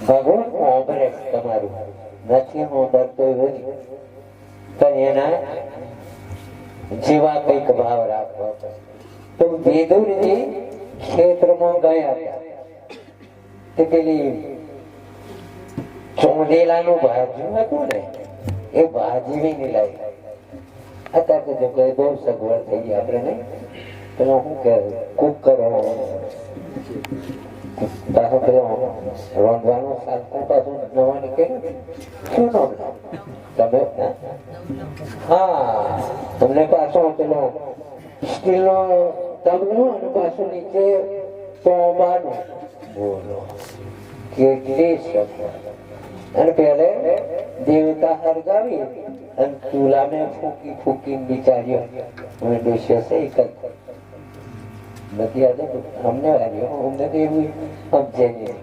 ભગવાન સાંભળે તમારું નથી સાંભળતો પણ એના જેવા કઈક ભાવ રાખવા. તો વેદુરજી ક્ષેત્રમાં ગયા હતા તે પેલી ચોંડેલાનું ભાજ્યું હતું ને એ ભાજી નહીં લાવી. અત્યારે તો જો કઈ બહુ સગવડ થઈ ગઈ આપણે નહીં પેલો શું કે કુકર રોંધવાનું સાધન પાછું નવા નીકળે શું તમે હા તમને પાછો પેલો સ્ટીલ નો તબલો અને પાછું નીચે તોબાનું બોલો કેટલી સગવડ. અને પેલે દેવતા હરગાવી અને ચૂલાને ફૂકી ફૂકી બિચાર્યો અને ડોસ્યો છે એક જ અમને વાર્યો અમને તો એવું સમજે નહીં.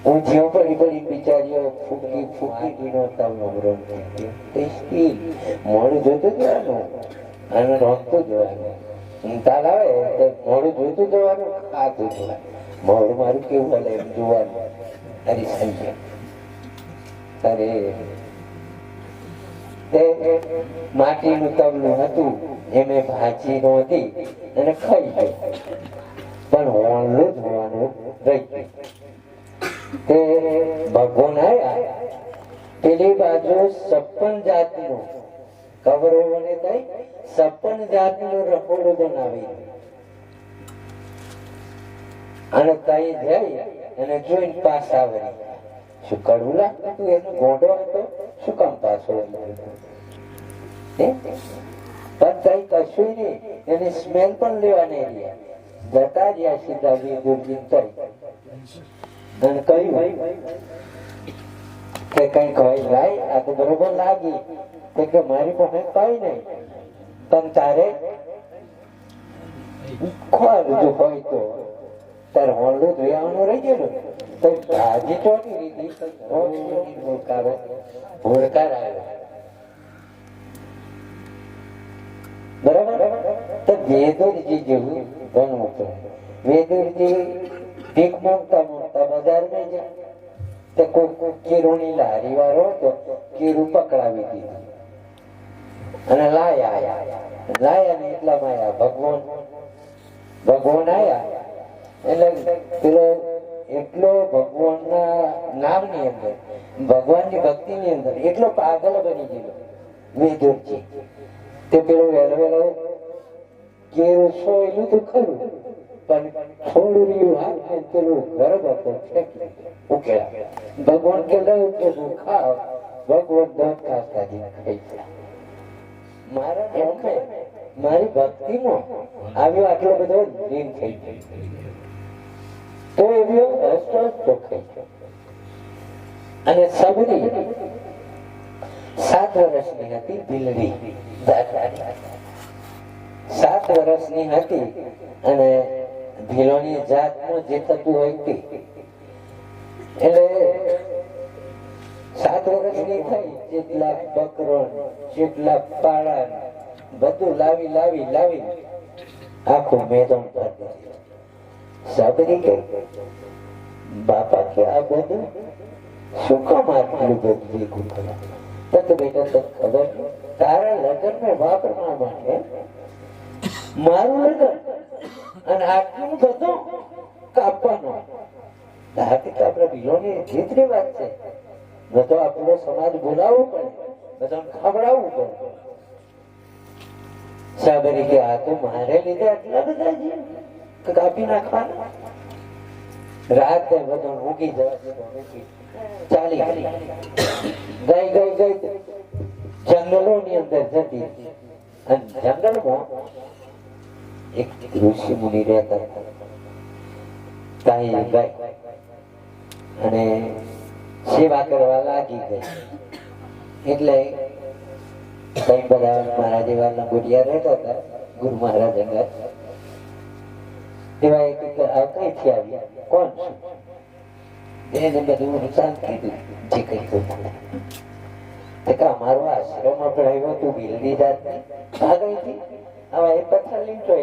ઊંધિયો પડી પડી બિચારીઓ ફૂકી ફૂકી દીનો મોડું જોતું જવાનું અને રમતું જવાનું. તાલ આવે તો મોડું જોતું જવાનું ખાતું જવાનું. મોડું મારું કેવું હાલે એમ જોવાનું. અરે સંજય અરે માટીનું તબલું હતું એમે ભાજી નહોતી અને ખાઈ ગયું પણ હોણલું જોવાનું રહી ગયું. તે ભગવાન આવ્યા પેલી બાજુ 56 જાતનું કવરોને કઈ 56 જાતનું રખોડું બનાવી અને તઈ જઈ અને જોઈને પાછા વળી. શું કડવું લાગતું હતું એનો ગોંડો હતો શું કામ પાછો પણ કઈ કશું નહીં એની સ્મેલ પણ લેવા નહીં રહ્યા. જતા રહ્યા સીધા વેદુરજી કઈ અને કહ્યું કે કઈ કહી ભાઈ આ તો બરોબર લાગી કે મારી પાસે કઈ નહીં પણ તારે ખોવાનું જો હોય તો તારે હોણલું ધોયાવાનું રહી ગયેલું તો ભાજી ચોટી લીધી હોડકાર આવ્યો બરાબર. તો વેદુરજી જેવું ઘણું હતું. વેદુરજી ભીખ માંગતા માંગતા બજારમાં ગયા તો કોઈ કેરુની લારી વાળો હતો કેરું પકડાવી દીધું અને લાયા ને એટલામાં આયા ભગવાન આયા એટલે પેલો એટલો ભગવાનના નામની અંદર ભગવાનની ભક્તિની અંદર એટલો પાગલ બની ગયેલો વેદુરજી. તે પેલો વેલો કેરું સોયલું તો ખરું પણ થોડું રહ્યું હાથ પેલું ગરબ હતો ઉકેલા. ભગવાન કે લઉં કે ખાવ ભગવાન દસ ખાતા ખાઈ ગયા. મારા એમ મારી ભક્તિમાં આવ્યો આટલો બધો લીન થઈ ગયો તો એવો અસ્વસ્થ થઈ ગયો. અને સબરી 7 વર્ષની હતી. બિલડી 7 વર્ષની હતી અને ભીલોની જાતનું જે થતું હોય તે એટલે 7 વર્ષની થઈ જેટલા બકરો જેટલા પાડા બધું લાવી આખું મેદાન પર સાબરી ગઈ. બાપા કે આ બધું શું કામ આટલું બધું ભેગું કરે? તો બેટા તને ખબર તારા લગ્ન ને વાપરવા માટે મારું લગ્ન અને આટલું બધું કાપવાનું આપડે ભીલોની જીતની વાત છે. બધો આપણો સમાજ બોલાવવો પડે, બધાને ખવડાવવું પડે. સાબરી કે આ તો મારે લીધે આટલા બધા કાપી નાખવાના. રાત બધું મૂકી જવા ચાલી ગઈ જંગલો ની અંદર જતી અને જંગલમાં એક ઋષિ મુનિ રહેતા ત્યાં ગઈ અને સેવા કરવા લાગી ગઈ. એટલે કઈ બધા મારા જેવા લંગોટિયા રહેતા હતા ગુરુ મહારાજ એવા કઈથી આવ્યા કોણ છું? એને બધું શાંત કીધું જે કઈ અમારો આશ્રમ અપડાવ્યો તું બિલની જાત ભાગી હવે એ પથ્થર લીમતો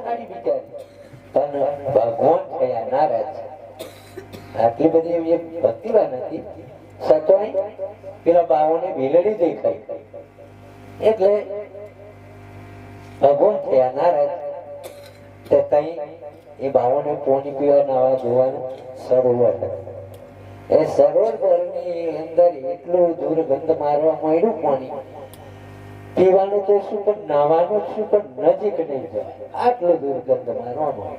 હાડી બિચારી પણ ભગવાન થયા નારાજ. આટલી બધી એવી ભક્તિવાન હતી સતોય પેલા બાવોને બિલડી દેખાઈ એટલે ભગવાન થયા નારાજ. તઈ એ બાવોને પોણી પીવા નાવા જોવાનું સરોવર એ સરોવરની અંદર એટલું દુર્ગંધ મારવા માંડ્યું પાણી પીવાનું તો શું પણ નાવાનું શું પણ નજીક નહીં જાય આટલું દુર્ગંધ મારવા માંડ્યું.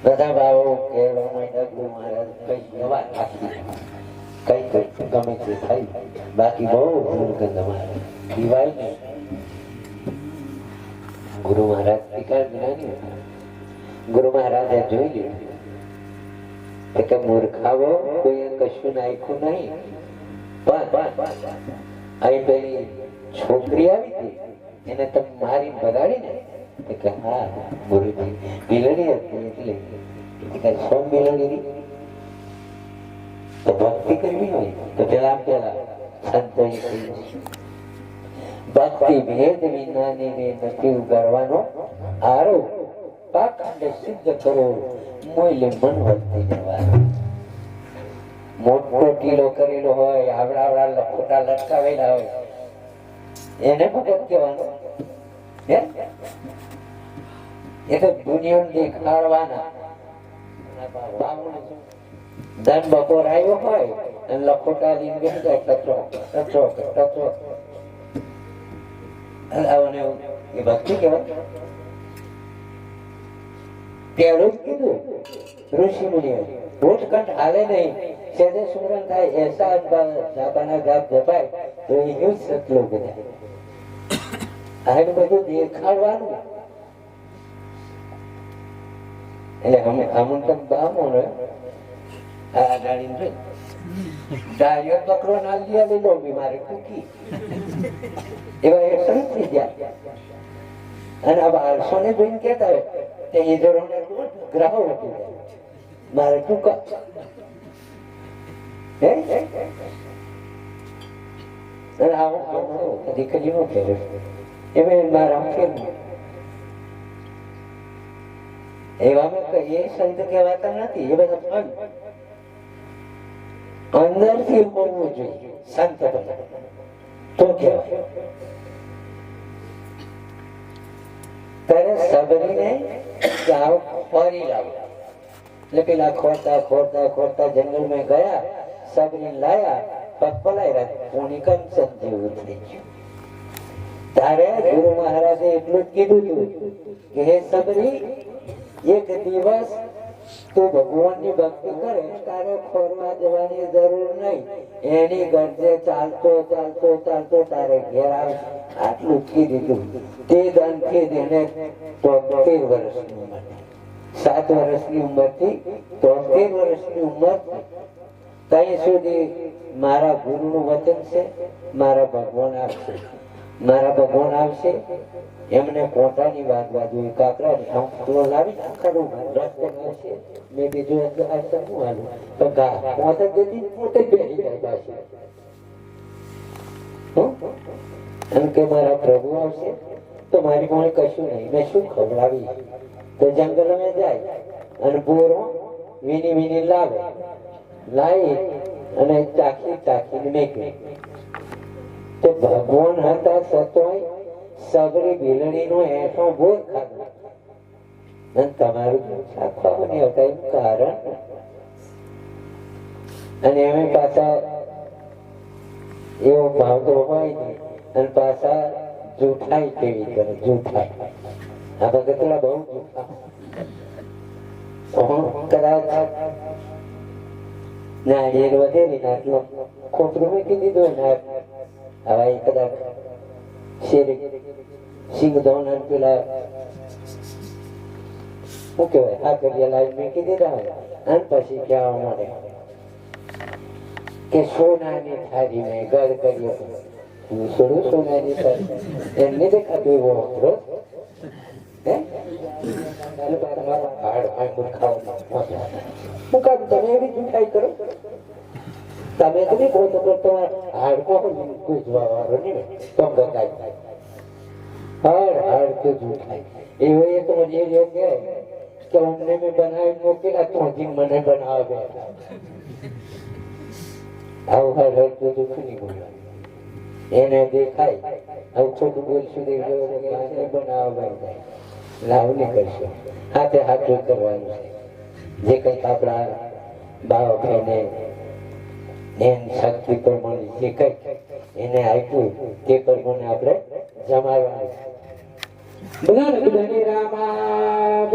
બધા ભાવો કહેવા માંડ્યા ગુરુ મહારાજ કઈ દવા નાખી કઈ ગમે તે થઈ બાકી બહુ દુર્ગંધ મારે પીવાય નહીં. ગુરુ મહારાજ ગુરુ મહારાજે જોઈ લીધું કે મૂર્ખાવો કોઈ કશું નાખ્યું નહીં પણ અહીં પેલી છોકરી આવી હતી એને તમે મારી બગાડી ને કે હા ગુરુજી બિલડી હતી એટલે શું બિલડી તો ભક્તિ કરવી હોય તો પેલા સંતોએ ભક્તિ ભેદ વિનાની નથી ઉગાડવાનો આરોપ પાખંડ સિદ્ધ કરો મોઈલે મન વધતી જવાનું. મોટો ટીલો કરેલો હોય આવડા લખોટા લટકાવેલા હોય એને ભગત કહેવાનું. એ તો દુનિયા દેખાડવાના. ધન બપોર આવ્યો હોય અને લખોટા લઈને બેસી જાય ટચો ટચો ટચો એ ભક્તિ કહેવાય. પેલું જ કીધું ઋષિ મુનિઓ ભૂતકંઠ હાલે નહીં સેજે સુમરણ થાય એસા જાપાના ગાપ જપાય તો એ યુદ્ધ સતલું બધા આ બધું દેખાડવાનું. એટલે અમુક બામો ને આ ગાડી ડાળીઓ પકડો ના લીધા લીધો બીમારી ટૂંકી એવા એ સંત ગયા અને આ બાળસો ને જોઈને કેતા હોય તે ઈજરોને ગ્રહો વટી જાય મારે ટૂંકા દીકરી નો ફેરે એમાં મારા ફેર એવા એ સંત કહેવાતા નથી. એ બધા અંદર થી હોવું જોઈએ સંત તો કહેવાય. ત્યારે સબરીને ફરી લાવ્યા એટલે પેલા ખોરતા ખોરતા ખોરતા જંગલ માં ગયા સબરી લાયા પગ પલાયરા પૂણી કંચન જેવું થઈ ગયું. ત્યારે ગુરુ મહારાજે એટલું જ કીધું હતું કે હે સબરી એક દિવસ તું ભગવાનની ભક્તિ કરે તારે ખોરવા જવાની જરૂર નહીં. એની ગરજે ચાલતો ચાલતો ચાલતો તારે ઘેર આવે આટલું કીધું. તે દાનથી તેને 73 વર્ષની ઉંમર 7 વર્ષની ઉંમર થી 73 વર્ષની ઉંમર ત્યાં સુધી મારા ગુરુ નું વચન છે મારા ભગવાન આવશે મારા ભગવાન આવશે એમને પોતાની વાત બાજુ કાકરાની આંખો લાવી ખરું રસ્તે મળશે મેં બીજું હાલું તો ગા પોતે જતી પોતે બેસી જાય પાછી એમ કે મારા પ્રભુ આવશે તો મારી કોણે કશું નહીં મેં શું ખવડાવી. તો જંગલ માં જાય અને બોરો વીની વીની લાવે લાવી અને ચાખી ચાખીને મેકે. તો ભગવાન હતા સતોય સબરી બિલડી નો એઠો બોર ખાધો અને તમારું ચાખવા નહીં હતા એનું કારણ. અને એમ પાછા એવો ભાવતો હોય નહીં અને પાછા જૂઠાઈ કેવી કરે જૂઠાઈ આ ભગતલા બહુ જૂઠા કદાચ નાળિયેર વધેરી આટલો ખોટરું મૂકી દીધું ને હવે કદાચ શેરી સિંગ ધોન પેલા શું કેવાય આ કરીએ લાઈન મૂકી દીધા હોય અને પછી કહેવા મળે કે સોનાની થાળી મેં ઘર કર્યો સોનાની થાળી એમને દેખાતું એવો રોજ હું કામ તમે એવી જૂઠાઈ કરો તમે તો નહીં બોલતો પણ તમારે હાડકો કોઈ જોવા વાળો નહીં તો ગકાય હાડ તો જૂઠાય એવો એ તો મને એ કે અમને મેં બનાવી મોકેલા તો હજી મને બનાવે આવું હાડ તો દુઃખ નહીં બોલવા એને દેખાય આવું ખોટું બોલશું બનાવવા જાય લાવ નહીં કરશો હાથે હાથ કરવાનું છે જે કંઈક આપણા બાવ ભાઈને શક્તિ પ્રમાણે જે કંઈક એને આપ્યું તે પ્રમાણે આપણે જમાડવાનું છે. રામા